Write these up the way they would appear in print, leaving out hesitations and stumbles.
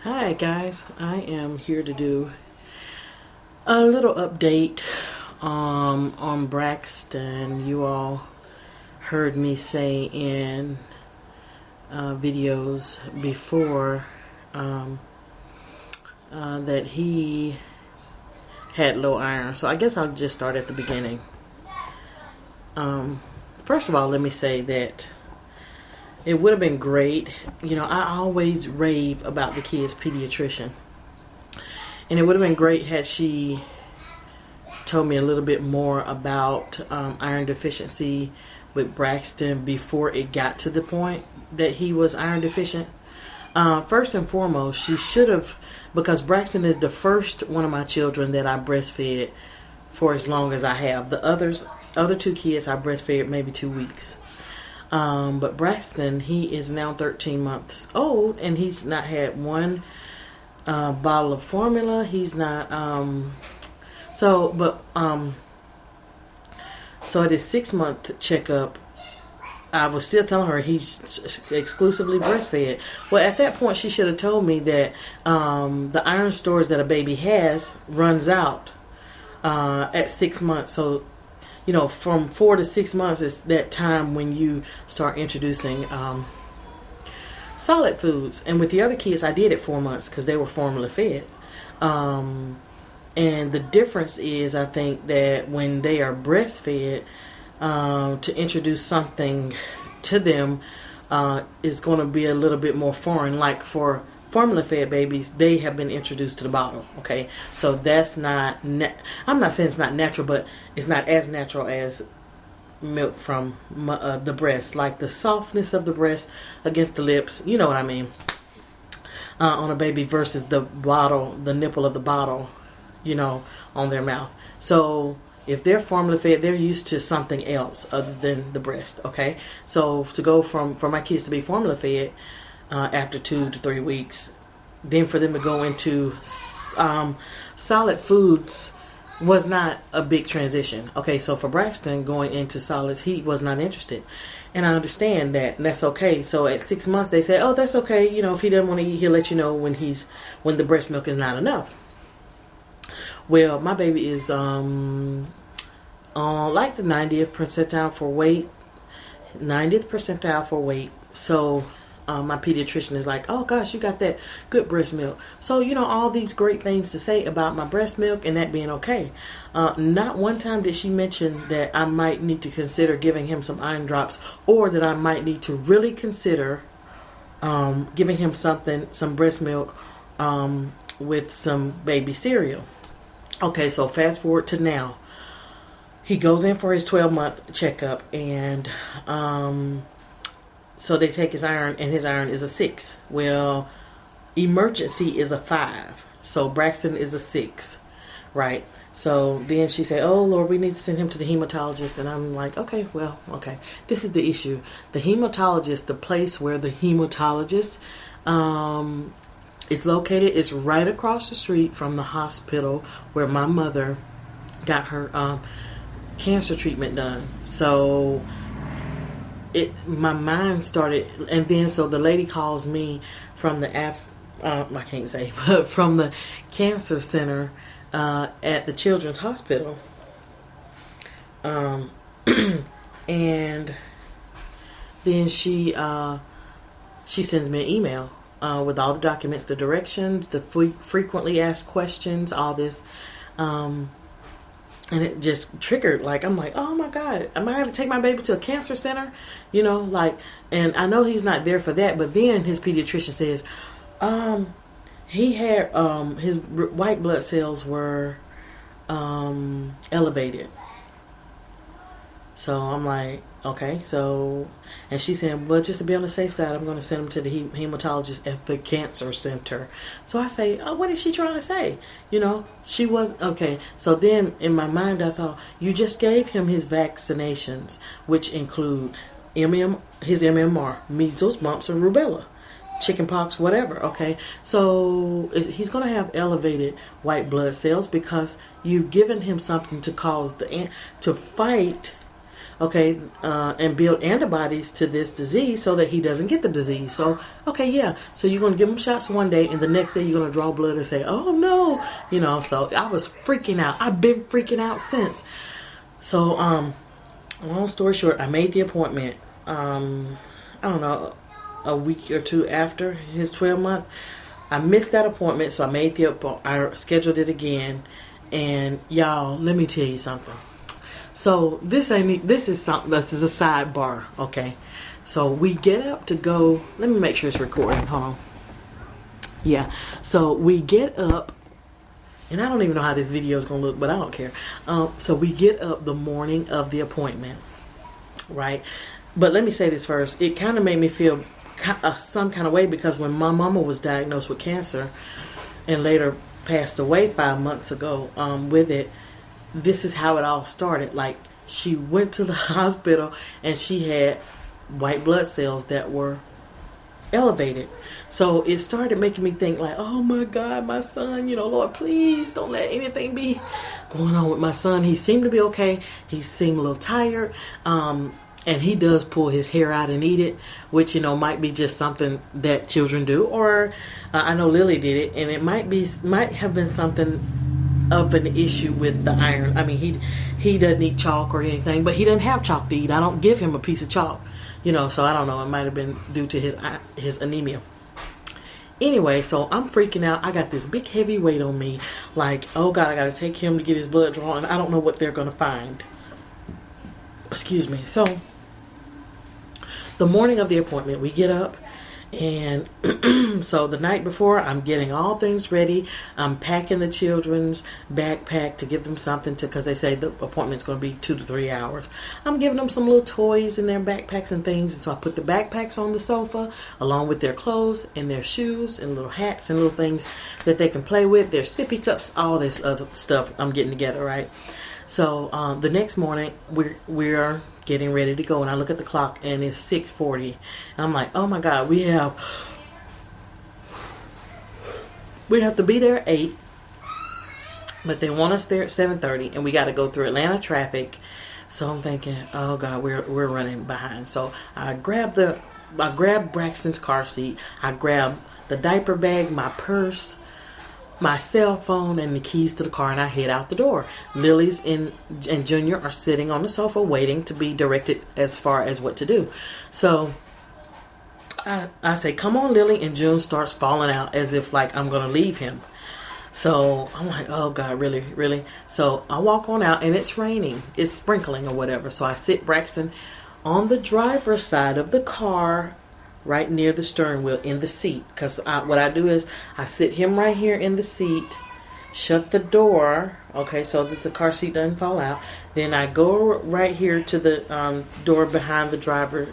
Hi guys, I am here to do a little update on Braxton. You all heard me say in videos before that he had low iron. So I guess I'll just start at the beginning. First of all, let me say that it would have been great. You know, I always rave about the kid's pediatrician. And it would have been great had she told me a little bit more about iron deficiency with Braxton before it got to the point that he was iron deficient. First and foremost, she should have, because Braxton is the first one of my children that I breastfed for as long as I have. The other two kids I breastfed maybe 2 weeks. But Braxton, he is now 13 months old, and he's not had one bottle of formula. He's not, so at his 6-month checkup, I was still telling her he's exclusively breastfed. Well, at that point, she should have told me that the iron stores that a baby has runs out at 6 months. So, you know, from 4 to 6 months is that time when you start introducing solid foods. And with the other kids, I did it 4 months because they were formula fed. And the difference is, I think, that when they are breastfed, to introduce something to them is going to be a little bit more foreign. Like for formula fed babies, they have been introduced to the bottle. Okay, so that's not I'm not saying it's not natural, but it's not as natural as milk from the breast, like the softness of the breast against the lips, you know what I mean, on a baby versus the bottle, the nipple of the bottle, you know, on their mouth. So if they're formula fed, they're used to something else other than the breast. Okay, so to go for my kids to be formula fed after 2 to 3 weeks, then for them to go into solid foods was not a big transition. Okay, so for Braxton going into solids, he was not interested, and I understand that, and that's okay. So at 6 months, they say, oh, that's okay. You know, if he doesn't want to eat, he'll let you know when the breast milk is not enough. Well, my baby is on like the 90th percentile for weight. 90th percentile for weight. So my pediatrician is like, oh gosh, you got that good breast milk. So, you know, all these great things to say about my breast milk and that being okay. Not one time did she mention that I might need to consider giving him some iron drops, or that I might need to really consider giving him some breast milk with some baby cereal. Okay, so fast forward to now. He goes in for his 12-month checkup, and so they take his iron, and his iron is a 6. Well, emergency is a 5. So Braxton is a 6, right? So then she said, oh, Lord, we need to send him to the hematologist. And I'm like, okay, well, okay. This is the issue. The hematologist, the place where the hematologist is located, is right across the street from the hospital where my mother got her cancer treatment done. So my mind started, and then so the lady calls me from the I can't say, but from the cancer center at the Children's Hospital, and then she sends me an email with all the documents, the directions, the frequently asked questions, all this. And it just triggered, like, I'm like, oh my God, am I going to take my baby to a cancer center? You know, like, and I know he's not there for that, but then his pediatrician says, he had, his white blood cells were, elevated. So I'm like, okay, so, and she said, well, just to be on the safe side, I'm going to send him to the hematologist at the cancer center. So I say, oh, what is she trying to say? You know, she was, okay. So then in my mind, I thought, you just gave him his vaccinations, which include his MMR, measles, mumps, and rubella, chickenpox, whatever, okay? So he's going to have elevated white blood cells because you've given him something to cause to fight okay, and build antibodies to this disease so that he doesn't get the disease. So, okay, yeah. So you're going to give him shots one day, and the next day you're going to draw blood and say, oh no, you know. So I was freaking out. I've been freaking out since. So, long story short, I made the appointment. I don't know, a week or two after his 12-month. I missed that appointment, so I scheduled it again. And y'all, let me tell you something. So this is something. This is a sidebar, okay? So we get up to go. Let me make sure it's recording. Hold on. Yeah. So we get up, and I don't even know how this video is gonna look, but I don't care. So we get up the morning of the appointment, right? But let me say this first. It kind of made me feel some kind of way, because when my mama was diagnosed with cancer and later passed away 5 months ago with it, this is how it all started. Like, she went to the hospital and she had white blood cells that were elevated. So it started making me think like, oh my God, my son, you know, Lord, please don't let anything be going on with my son. He seemed to be okay. He seemed a little tired. And he does pull his hair out and eat it, which, you know, might be just something that children do. Or I know Lily did it, and it might have been something of an issue with the iron. I mean, he doesn't eat chalk or anything, but he doesn't have chalk to eat. I don't give him a piece of chalk, you know. So I don't know. It might have been due to his anemia. Anyway, so I'm freaking out. I got this big heavy weight on me. Like, oh God, I got to take him to get his blood drawn. I don't know what they're going to find. Excuse me. So the morning of the appointment, we get up, and so the night before, I'm getting all things ready. I'm packing the children's backpack to give them something to, because they say the appointment's going to be 2 to 3 hours. I'm giving them some little toys in their backpacks and things. And so I put the backpacks on the sofa along with their clothes and their shoes and little hats and little things that they can play with, their sippy cups, all this other stuff I'm getting together, right? So the next morning, we're getting ready to go, and I look at the clock, and it's 6:40, and I'm like, oh my God, we have to be there at 8, but they want us there at 7:30, and we got to go through Atlanta traffic. So I'm thinking, oh God, we're running behind. So I grab Braxton's car seat, I grab the diaper bag, my purse, my cell phone, and the keys to the car, and I head out the door. Lily's and Junior are sitting on the sofa waiting to be directed as far as what to do. So I say, come on, Lily, and June starts falling out as if like I'm gonna leave him. So I'm like, oh God, really? So I walk on out, and it's raining, it's sprinkling or whatever. So I sit Braxton on the driver's side of the car, right near the steering wheel, in the seat. Because what I do is I sit him right here in the seat, shut the door, okay, so that the car seat doesn't fall out. Then I go right here to the door behind the driver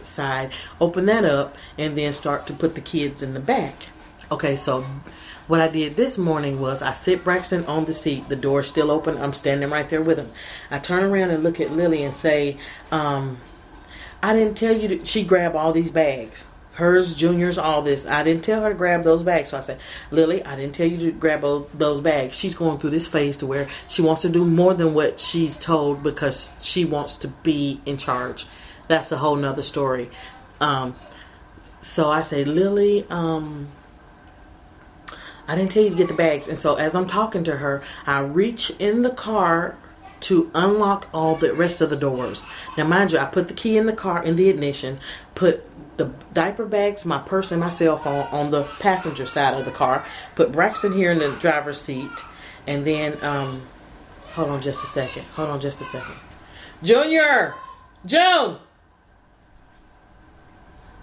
side, open that up, and then start to put the kids in the back. Okay, so what I did this morning was I sit Braxton on the seat, the door's still open, I'm standing right there with him. I turn around and look at Lily and say, I didn't tell you to, she grabbed all these bags. Hers, Junior's, all this. I didn't tell her to grab those bags. So I said, Lily, I didn't tell you to grab those bags. She's going through this phase to where she wants to do more than what she's told because she wants to be in charge. That's a whole nother story. So I say, Lily, I didn't tell you to get the bags. And so as I'm talking to her, I reach in the car to unlock all the rest of the doors. Now mind you, I put the key in the car in the ignition, put the diaper bags, my purse, and my cell phone on the passenger side of the car, put Braxton here in the driver's seat, and then hold on just a second. Junior! June!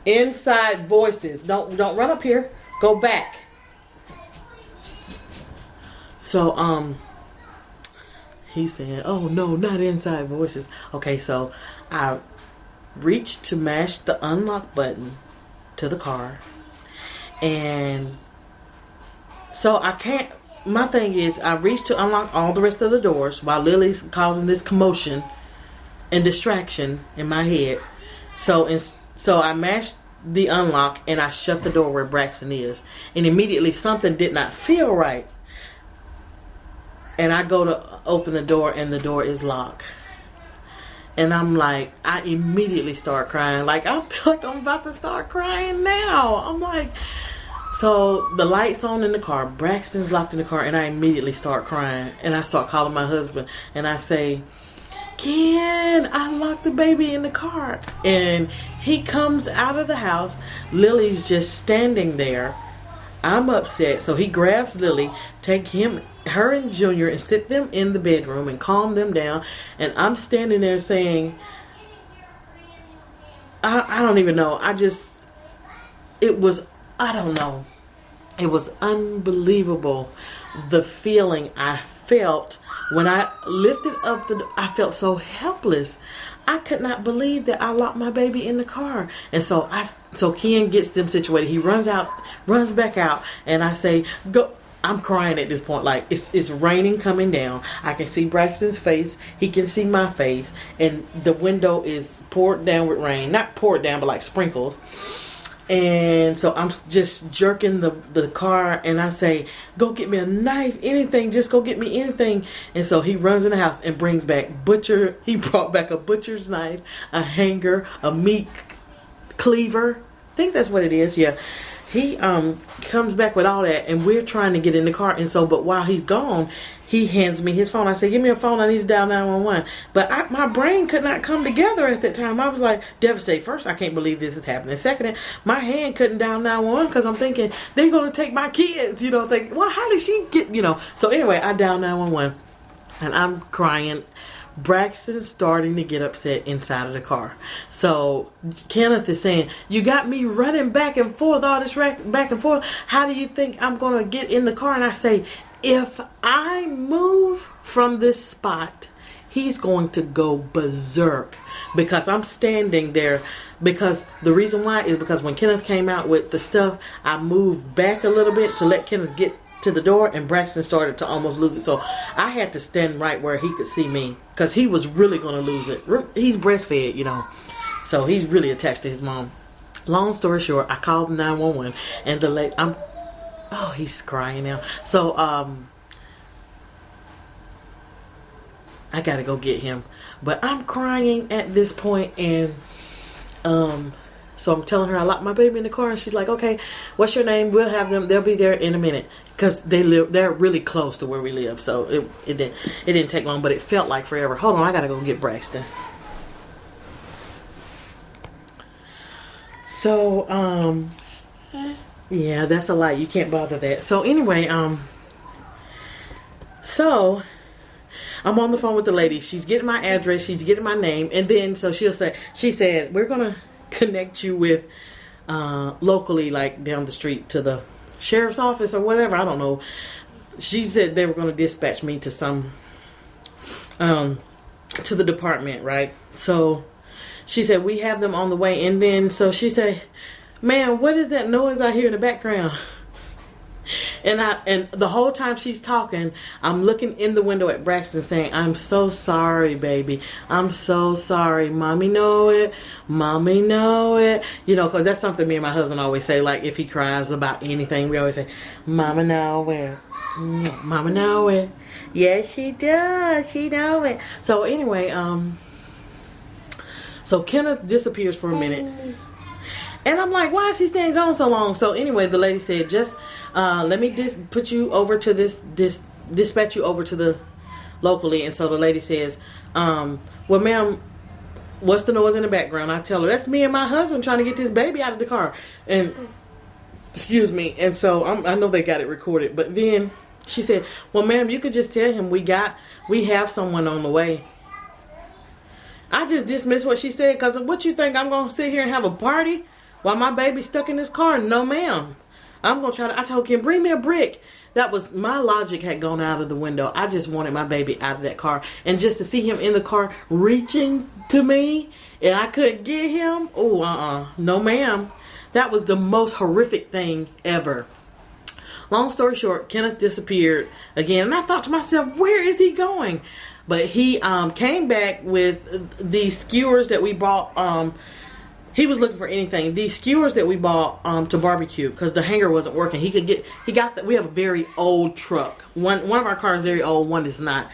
Inside voices. Don't run up here. Go back. So he said, oh no, not inside voices. Okay, so I reached to mash the unlock button to the car, and so I can't, my thing is I reached to unlock all the rest of the doors while Lily's causing this commotion and distraction in my head. So I mashed the unlock and I shut the door where Braxton is, and immediately something did not feel right. And I go to open the door, and the door is locked. And I'm like, I immediately start crying. Like, I feel like I'm about to start crying now. I'm like, so the light's on in the car. Braxton's locked in the car, and I immediately start crying. And I start calling my husband, and I say, Ken, I locked the baby in the car. And he comes out of the house. Lily's just standing there. I'm upset, so he grabs Lily, take her and Junior, and sit them in the bedroom and calm them down. And I'm standing there saying, I don't even know. I don't know. It was unbelievable, the feeling I felt when I lifted up I felt so helpless. I could not believe that I locked my baby in the car. And so Ken gets them situated. He runs back out, and I say, go. I'm crying at this point. Like, it's raining coming down. I can see Braxton's face. He can see my face. And the window is poured down with rain. Not poured down, but like sprinkles. And so I'm just jerking the car, and I say, go get me a knife, anything, just go get me anything. And so he runs in the house and brings back he brought back a butcher's knife, a hanger, a meat cleaver. I think that's what it is, yeah. He comes back with all that, and we're trying to get in the car. And so, but while he's gone, he hands me his phone. I say, give me a phone. I need to dial 911. But my brain could not come together at that time. I was like, devastated. First, I can't believe this is happening. Second, my hand couldn't dial 911 because I'm thinking, they're going to take my kids. Think, well, how did she get, So anyway, I dial 911, and I'm crying. Braxton's starting to get upset inside of the car. So Kenneth is saying, you got me running back and forth, all this back and forth. How do you think I'm going to get in the car? And I say, if I move from this spot, he's going to go berserk, because I'm standing there. Because the reason why is because when Kenneth came out with the stuff, I moved back a little bit to let Kenneth get to the door, and Braxton started to almost lose it. So I had to stand right where he could see me, because he was really going to lose it. He's breastfed, so he's really attached to his mom. Long story short, I called 911, and the lady, he's crying now. So I gotta go get him, but I'm crying at this point, and so I'm telling her I locked my baby in the car, and she's like, okay, what's your name? We'll have them. They'll be there in a minute, because they're really close to where we live. So it didn't take long, but it felt like forever. Hold on, I gotta go get Braxton. So yeah, that's a lie. You can't bother that. So anyway, so I'm on the phone with the lady. She's getting my address. She's getting my name, and then so she said, we're gonna connect you with locally, like down the street, to the sheriff's office or whatever. I don't know. She said they were going to dispatch me to some to the department, right? So she said, we have them on the way. And then so she said, man, what is that noise I hear in the background? And the whole time she's talking, I'm looking in the window at Braxton saying, I'm so sorry, baby. I'm so sorry. Mommy know it. Mommy know it. Because that's something me and my husband always say. Like, if he cries about anything, we always say, Mama know it. Mama know it. Yes, she does. She know it. So anyway, so Kenneth disappears for a minute. And I'm like, why is he staying gone so long? So anyway, the lady said, just let me put you over to dispatch you over to the locally. And so the lady says, well, ma'am, what's the noise in the background? I tell her, that's me and my husband trying to get this baby out of the car. And excuse me. And so I know they got it recorded. But then she said, well, ma'am, you could just tell him we have someone on the way. I just dismissed what she said, because what you think, I'm going to sit here and have a party while my baby's stuck in this car? No, ma'am. I'm going to try to, I told Kim, bring me a brick. That was, my logic had gone out of the window. I just wanted my baby out of that car. And just to see him in the car reaching to me, and I couldn't get him. Oh, no, ma'am. That was the most horrific thing ever. Long story short, Kenneth disappeared again. And I thought to myself, where is he going? But he came back with these skewers that we bought. He was looking for anything. These skewers that we bought to barbecue, because the hanger wasn't working. We have a very old truck. One of our cars is very old, one is not.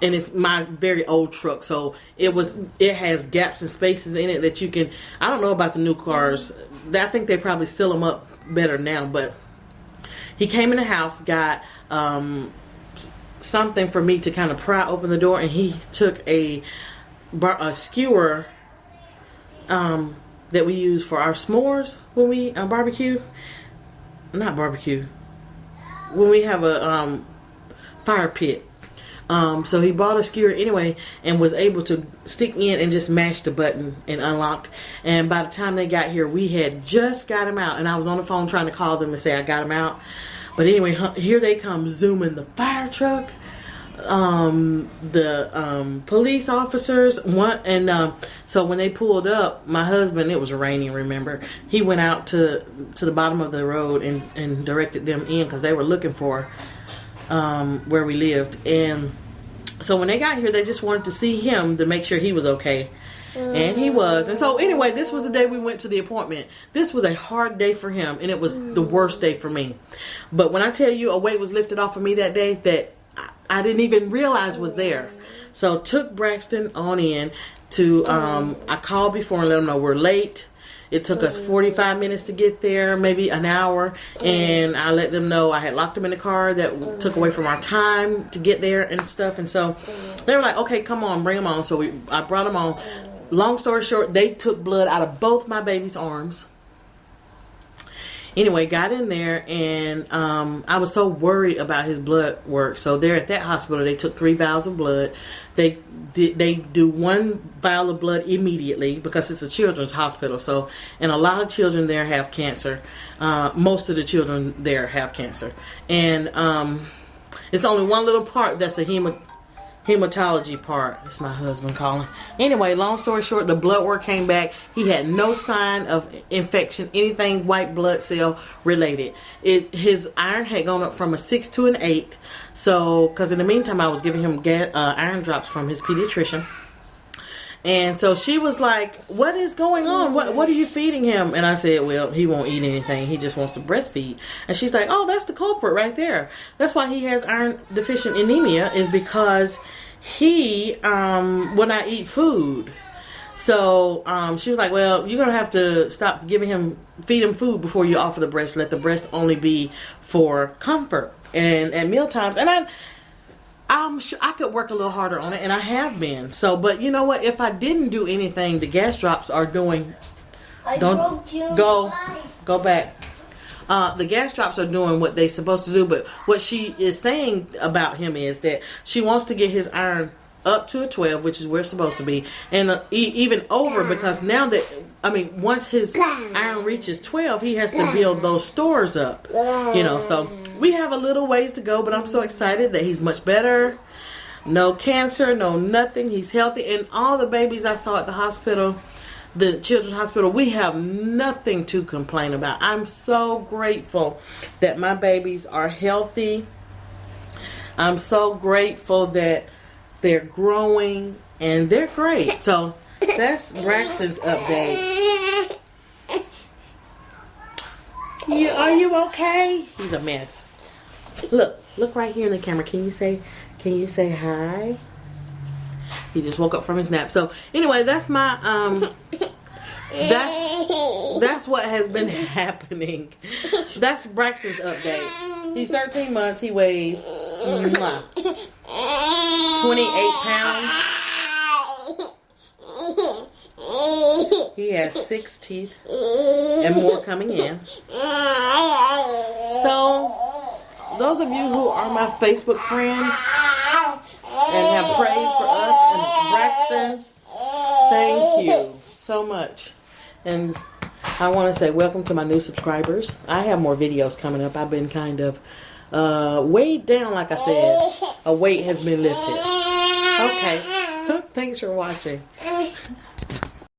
and it's my very old truck, so it has gaps and spaces in it that you can. I don't know about the new cars. I think they probably seal them up better now. But he came in the house, got something for me to kind of pry open the door, and he took a skewer that we use for our s'mores when we barbecue. Not barbecue. When we have a fire pit. So he bought a skewer anyway and was able to stick in and just mash the button and unlocked. And by the time they got here, we had just got him out. And I was on the phone trying to call them and say I got him out. But anyway, here they come zooming the fire truck. The police officers, so when they pulled up, my husband, it was raining, remember, he went out to the bottom of the road and directed them in because they were looking for where we lived. And so when they got here, they just wanted to see him to make sure he was okay. And he was. And so anyway, this was the day we went to the appointment. This was a hard day for him, and it was the worst day for me. But when I tell you a weight was lifted off of me that day that I didn't even realize was there. So took Braxton on in to, I called before and let them know we're late. It took us 45 minutes to get there, maybe an hour. And I let them know I had locked them in the car. That took away from our time to get there and stuff. And so they were like, okay, come on, bring them on. So I brought them on. Long story short, they took blood out of both my baby's arms. Anyway, got in there, and I was so worried about his blood work. So there at that hospital, they took 3 vials of blood. They do 1 vial of blood immediately because it's a children's hospital. So, and a lot of children there have cancer. Most of the children there have cancer, and it's only one little part that's a hematology part. It's my husband calling. Anyway, long story short, the blood work came back. He had no sign of infection, anything white blood cell related. His iron had gone up from a 6 to an 8. So, because in the meantime, I was giving him iron drops from his pediatrician. And so she was like, what is going on? What are you feeding him? And I said, well, he won't eat anything. He just wants to breastfeed. And she's like, oh, that's the culprit right there. That's why he has iron-deficient anemia, is because he will not eat food. So she was like, well, you're going to have to stop feed him food before you offer the breast. Let the breast only be for comfort and at meal times. And I'm sure I could work a little harder on it, and I have been. So, but you know what? If I didn't do anything, the gas drops are doing. Go back. The gas drops are doing what they're supposed to do. But what she is saying about him is that she wants to get his iron up to a 12, which is where it's supposed to be, and even over, because now that, once his iron reaches 12, he has to build those stores up, so we have a little ways to go, but I'm so excited that he's much better. No cancer, no nothing. He's healthy, and all the babies I saw at the hospital, the children's hospital, we have nothing to complain about. I'm so grateful that my babies are healthy. I'm so grateful that they're growing, and they're great. So that's Braxton's update. Are you okay? He's a mess. Look right here in the camera. Can you say hi? He just woke up from his nap. So anyway, that's my that's what has been happening. That's Braxton's update. He's 13 months. He weighs 28 pounds. He has 6 teeth and more coming in. So, those of you who are my Facebook friends and have prayed for us and Braxton, thank you so much. And I want to say welcome to my new subscribers. I have more videos coming up. I've been kind of weighed down, like I said. A weight has been lifted. Okay. Thanks for watching.